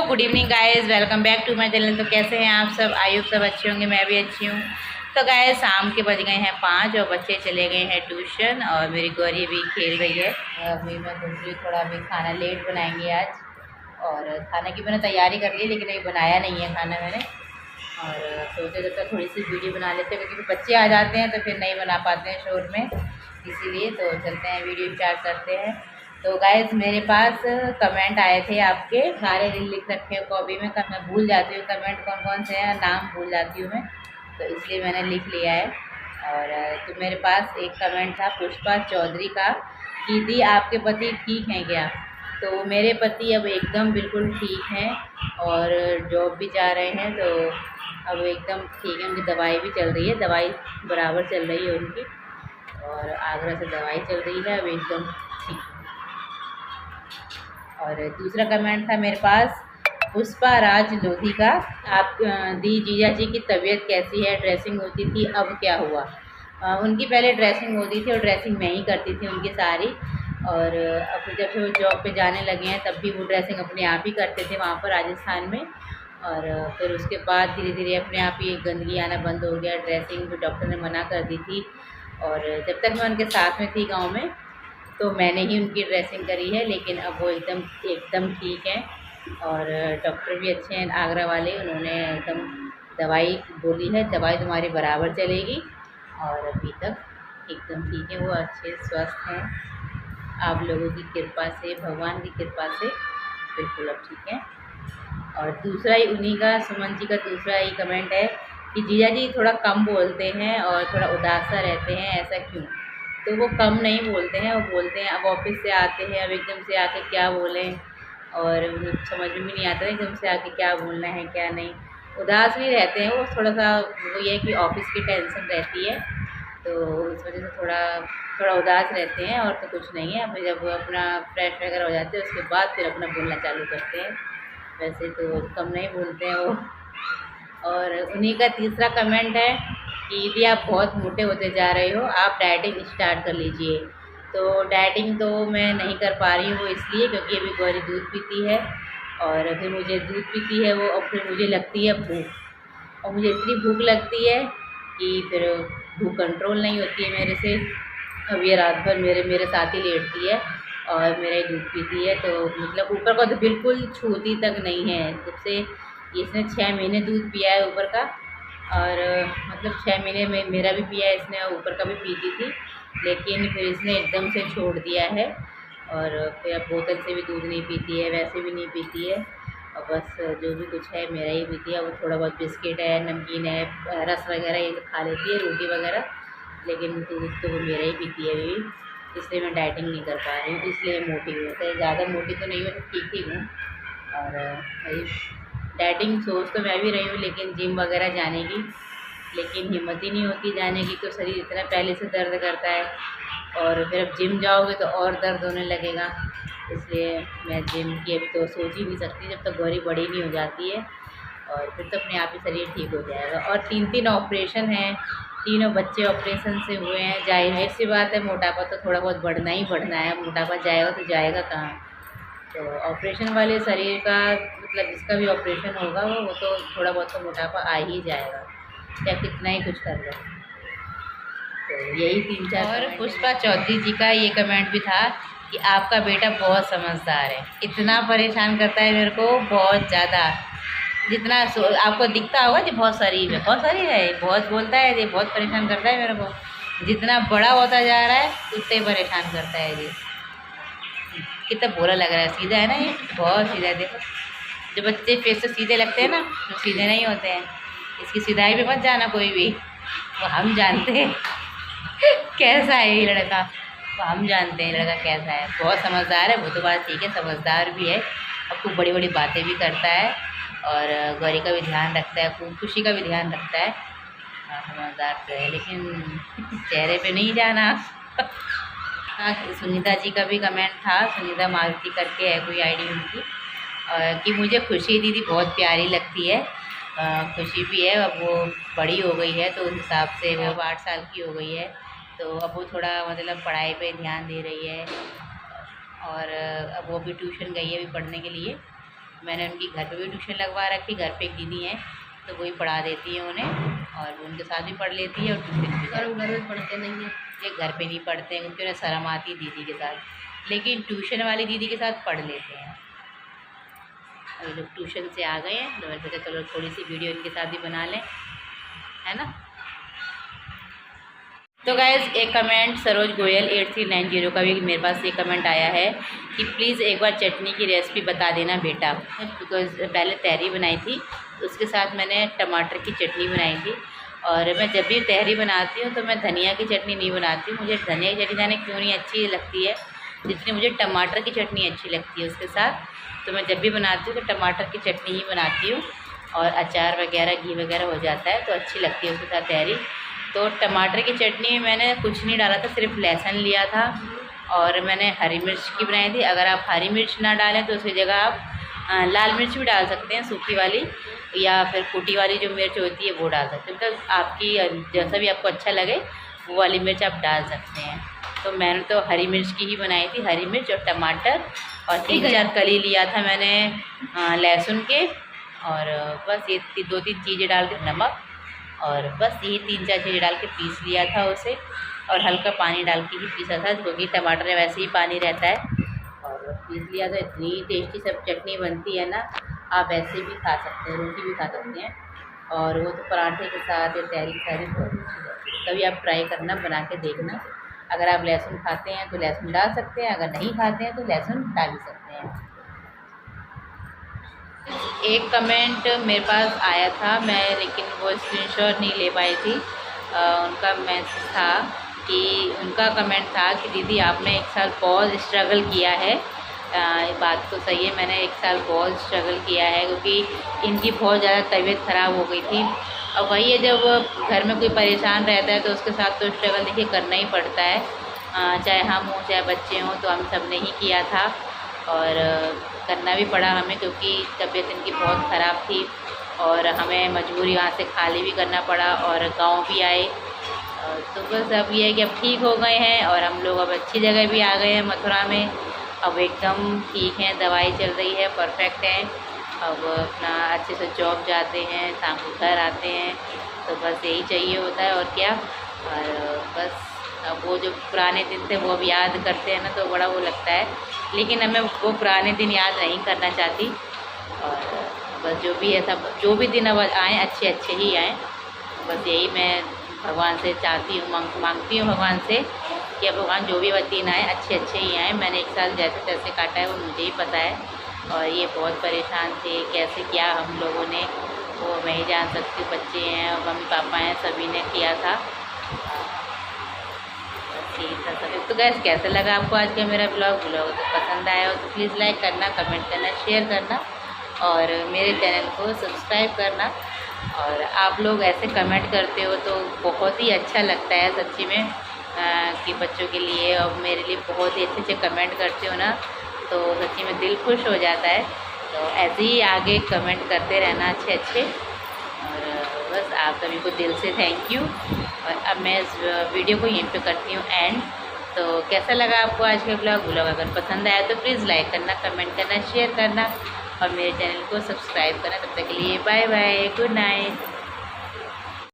Good evening guys, welcome back to my channel. तो कैसे हैं आप सब? आई होप सब अच्छे होंगे, मैं भी अच्छी हूँ। तो गाइस शाम के बज गए हैं 5 और बच्चे चले गए हैं ट्यूशन और मेरी गौरी भी खेल रही है। अभी मैं सोच रही हूँ थोड़ा अभी खाना लेट बनाएंगे आज, और खाने की मैंने तैयारी कर ली लेकिन अभी बनाया नहीं है खाना मैंने। और सोचे जब तक थोड़ी सी वीडियो बना लेते हैं क्योंकि बच्चे आ जाते हैं तो फिर नहीं बना पाते हैं शोर में, इसीलिए तो चलते हैं वीडियो स्टार्ट करते हैं। तो गाइज मेरे पास कमेंट आए थे आपके, सारे लिख रखे हैं कॉपी में, मैं भूल जाती हूँ कमेंट कौन कौन से हैं, नाम भूल जाती हूँ मैं, तो इसलिए मैंने लिख लिया है। और तो मेरे पास एक कमेंट था पुष्पा चौधरी का कि दी आपके पति ठीक हैं क्या? तो मेरे पति अब एकदम बिल्कुल ठीक हैं और जॉब भी जा रहे हैं, तो अब एकदम ठीक है। उनकी दवाई भी चल रही है, दवाई बराबर चल रही है उनकी, और आगरा से दवाई चल रही है, अब एकदम ठीक। और दूसरा कमेंट था मेरे पास पुष्पा राज लोधी का, आप दी जीजा जी की तबीयत कैसी है? ड्रेसिंग होती थी, अब क्या हुआ? उनकी पहले ड्रेसिंग होती थी और ड्रेसिंग मैं ही करती थी उनकी सारी, और अब जब से वो जॉब पे जाने लगे हैं तब भी वो ड्रेसिंग अपने आप ही करते थे वहाँ पर राजस्थान में। और फिर उसके बाद धीरे धीरे अपने आप ही गंदगी आना बंद हो गया, ड्रेसिंग भी डॉक्टर ने मना कर दी थी। और जब तक मैं उनके साथ में थी गाँव में तो मैंने ही उनकी ड्रेसिंग करी है, लेकिन अब वो एकदम एकदम ठीक हैं। और डॉक्टर भी अच्छे हैं आगरा वाले, उन्होंने एकदम दवाई बोली है, दवाई तुम्हारी बराबर चलेगी, और अभी तक एकदम ठीक है, वो अच्छे स्वस्थ हैं। आप लोगों की कृपा से, भगवान की कृपा से बिल्कुल अब ठीक है। और दूसरा ही उन्हीं का, सुमन जी का दूसरा ही कमेंट है कि जीजा जी थोड़ा कम बोलते हैं और थोड़ा उदास सा रहते हैं, ऐसा क्यों? तो वो कम नहीं बोलते हैं, वो बोलते हैं अब ऑफिस से आते हैं, अब एकदम से आके क्या बोलें, और समझ में भी नहीं आता है एकदम से आके क्या बोलना है क्या नहीं। उदास नहीं रहते हैं वो, थोड़ा सा वो ये है कि ऑफिस की टेंशन रहती है तो इस वजह से थोड़ा थोड़ा उदास रहते हैं, और तो कुछ नहीं है। अब जब अपना फ्रेश वगैरह हो जाते हैं उसके बाद फिर अपना बोलना चालू करते हैं, वैसे तो कम नहीं बोलते हैं वो। और उन्हीं का तीसरा कमेंट है कि दीदी आप बहुत मोटे होते जा रहे हो, आप डाइटिंग स्टार्ट कर लीजिए। तो डाइटिंग तो मैं नहीं कर पा रही हूँ वो इसलिए क्योंकि अभी गौरी दूध पीती है, और फिर मुझे दूध पीती है वो, और फिर मुझे लगती है भूख, और मुझे इतनी भूख लगती है कि फिर भूख कंट्रोल नहीं होती है मेरे से। अब ये रात भर मेरे मेरे साथ ही लेटती है और मेरा ही दूध पीती है, तो मतलब ऊपर का तो बिल्कुल छूती तक नहीं है। जब से इसने 6 महीने दूध पिया है ऊपर का, और मतलब 6 महीने में मेरा भी पिया है इसने, ऊपर का भी पीती थी, लेकिन फिर इसने एकदम से छोड़ दिया है। और फिर अब बोतल से भी दूध नहीं पीती है, वैसे भी नहीं पीती है, और बस जो भी कुछ है मेरा ही पीती है। वो थोड़ा बहुत बिस्किट है, नमकीन है, रस वगैरह ये खा लेती है, रोटी वगैरह, लेकिन दूध तो वो मेरा ही पीती है अभी। इसलिए मैं डाइटिंग नहीं कर पा रही हूँ, इसलिए मोटी हूँ, तो ज़्यादा मोटी तो नहीं हूँ, ठीक ठीक हूँ। और वही डाइटिंग सोच तो मैं भी रही हूँ लेकिन जिम वगैरह जाने की, लेकिन हिम्मत ही नहीं होती जाने की, तो शरीर इतना पहले से दर्द करता है, और फिर अब जिम जाओगे तो और दर्द होने लगेगा, इसलिए मैं जिम की अभी तो सोच ही नहीं सकती जब तक गौरी बड़ी नहीं हो जाती है, और फिर तो अपने आप ही शरीर ठीक हो जाएगा। और 3 ऑपरेशन हैं, तीनों बच्चे ऑपरेशन से हुए हैं, जाहिर सी बात है मोटापा तो थोड़ा बहुत बढ़ना ही बढ़ना है, मोटापा जाएगा तो जाएगा कहाँ? तो ऑपरेशन वाले शरीर का मतलब जिसका भी ऑपरेशन होगा वो तो थोड़ा बहुत तो मोटापा आ ही जाएगा, क्या कितना ही कुछ कर लो। तो यही 3-4। और पुष्पा चौधरी जी का ये कमेंट भी था कि आपका बेटा बहुत समझदार है, इतना परेशान करता है मेरे को बहुत ज़्यादा, जितना आपको दिखता होगा जी बहुत शरीफ है, बहुत शरीफ है, बहुत बोलता है जी, बहुत परेशान करता है मेरे को, जितना बड़ा होता जा रहा है उतने परेशान करता है जी। कितना भोला लग रहा है, सीधा है ना ये, बहुत सीधा है। देखो जो बच्चे फेस से सीधे लगते हैं ना तो सीधे नहीं होते हैं, इसकी सीधाई पे मत जाना कोई भी, वो हम जानते हैं कैसा है ये लड़का, वो हम जानते हैं लड़का कैसा है, बहुत समझदार है वो तो बात ठीक है, समझदार भी है, अब खूब बड़ी बड़ी बातें भी करता है, और गौरी का भी ध्यान रखता है, खूब खुशी का भी ध्यान रखता है। समझदार तो है लेकिन चेहरे पे नहीं जाना। सुनीता जी का भी कमेंट था, सुनीता मारुति करके है कोई आईडी उनकी, कि मुझे खुशी दीदी बहुत प्यारी लगती है। खुशी भी है, अब वो बड़ी हो गई है तो उस हिसाब से वो 8 साल की हो गई है, तो अब वो थोड़ा मतलब पढ़ाई पे ध्यान दे रही है, और अब वो भी ट्यूशन गई है अभी पढ़ने के लिए, मैंने उनकी घर पे भी ट्यूशन लगवा रखी। घर पे एक दीदी हैं तो वही पढ़ा देती है उन्हें, और वो उनके साथ भी पढ़ लेती है और ट्यूशन भी। घर में पढ़ते नहीं हैं, ये घर पे नहीं पढ़ते हैं क्योंकि उन्हें शर्म आती है दीदी के साथ, लेकिन ट्यूशन वाली दीदी के साथ पढ़ लेते हैं। और लोग ट्यूशन से आ गए हैं तो मैंने सोचा चलो थोड़ी सी वीडियो इनके साथ भी बना लें, है ना। तो गाइज़ एक कमेंट सरोज गोयल 8390 का भी मेरे पास ये कमेंट आया है कि प्लीज़ एक बार चटनी की रेसिपी बता देना बेटा, बिकॉज़ पहले तहरी बनाई थी उसके साथ मैंने टमाटर की चटनी बनाई थी। और मैं जब भी तहरी बनाती हूँ तो मैं धनिया की चटनी नहीं बनाती हूँ। मुझे धनिया की चटनी जाने क्यों नहीं अच्छी लगती है जितनी मुझे टमाटर की चटनी अच्छी लगती है उसके साथ। तो मैं जब भी बनाती हूँ तो टमाटर की चटनी ही बनाती हूँ, और अचार वगैरह घी वगैरह हो जाता है तो अच्छी लगती है उसके साथ तहरी। तो टमाटर की चटनी में मैंने कुछ नहीं डाला था, सिर्फ लहसुन लिया था और मैंने हरी मिर्च की बनाई थी। अगर आप हरी मिर्च ना डालें तो उसकी जगह आप लाल मिर्च भी डाल सकते हैं, सूखी वाली या फिर कुटी वाली जो मिर्च होती है वो डाल सकते हैं। मतलब आपकी जैसा भी आपको अच्छा लगे वो वाली मिर्च आप डाल सकते हैं। तो मैंने तो हरी मिर्च की ही बनाई थी, हरी मिर्च और टमाटर, और 3-4 कली लिया था मैंने लहसुन के, और बस ये 2-3 चीज़ें डाल के, नमक, और बस ये 3-4 चीज़ें डाल के पीस लिया था उसे, और हल्का पानी डाल के ही पीसा था क्योंकि टमाटर में वैसे ही पानी रहता है। और पीस लिया था। इतनी टेस्टी सब चटनी बनती है ना, आप ऐसे भी खा सकते हैं, रोटी भी खा सकते हैं, और वो तो पराठे के साथ या तहरी के साथ भी बहुत अच्छी लगती है। कभी आप ट्राई करना, बना के देखना। अगर आप लहसुन खाते हैं तो लहसुन डाल सकते हैं, अगर नहीं खाते हैं तो लहसुन डाल भी सकते हैं। एक कमेंट मेरे पास आया था मैं लेकिन वो स्क्रीनशॉट नहीं ले पाई थी। उनका मैसेज था कि उनका कमेंट था कि दीदी आपने 1 साल बहुत स्ट्रगल किया है। ये बात तो सही है, मैंने 1 साल बहुत स्ट्रगल किया है क्योंकि इनकी बहुत ज़्यादा तबीयत ख़राब हो गई थी। और वही है, जब घर में कोई परेशान रहता है तो उसके साथ तो स्ट्रगल देखिए करना ही पड़ता है, चाहे हम हों चाहे बच्चे हों, तो हम सब ने ही किया था और करना भी पड़ा हमें क्योंकि तबीयत इनकी बहुत ख़राब थी और हमें मजबूरी यहाँ से खाली भी करना पड़ा और गांव भी आए। तो बस अब ये है कि अब ठीक हो गए हैं और हम लोग अब अच्छी जगह भी आ गए हैं मथुरा में। अब एकदम ठीक हैं, दवाई चल रही है, परफेक्ट हैं। अब अपना अच्छे से जॉब जाते हैं, शाम को घर आते हैं, तो बस यही चाहिए होता है और क्या। और बस अब वो जो पुराने दिन थे वो अब याद करते हैं ना तो बड़ा वो लगता है, लेकिन हमें वो पुराने दिन याद नहीं करना चाहती। और बस जो भी है सब, जो भी दिन अब आएँ अच्छे अच्छे ही आएँ, बस यही मैं भगवान से चाहती हूँ, मांगती हूँ भगवान से कि भगवान जो भी दिन आए अच्छे अच्छे ही आएँ। मैंने 1 साल जैसे तैसे काटा है वो मुझे ही पता है, और ये बहुत परेशान थे, कैसे क्या हम लोगों ने वो मैं ही जान सकती हूँ। बच्चे हैं और मम्मी पापा हैं, सभी ने किया था। ठीक था सभी। तो गैस कैसा लगा आपको आज का मेरा ब्लॉग तो पसंद आया हो तो प्लीज़ लाइक करना, कमेंट करना, शेयर करना और मेरे चैनल को सब्सक्राइब करना। और आप लोग ऐसे कमेंट करते हो तो बहुत ही अच्छा लगता है सच्ची में, कि बच्चों के लिए और मेरे लिए बहुत ही अच्छे अच्छे कमेंट करते हो ना, तो सच्ची में दिल खुश हो जाता है। तो ऐसे ही आगे कमेंट करते रहना अच्छे अच्छे, और बस आप सभी को दिल से थैंक यू। और अब मैं इस वीडियो को यहीं पे करती हूँ एंड। तो कैसा लगा आपको आज का ब्लॉग अगर पसंद आया तो प्लीज़ लाइक करना, कमेंट करना, शेयर करना और मेरे चैनल को सब्सक्राइब करना। तब तक के लिए बाय बाय, गुड नाइट।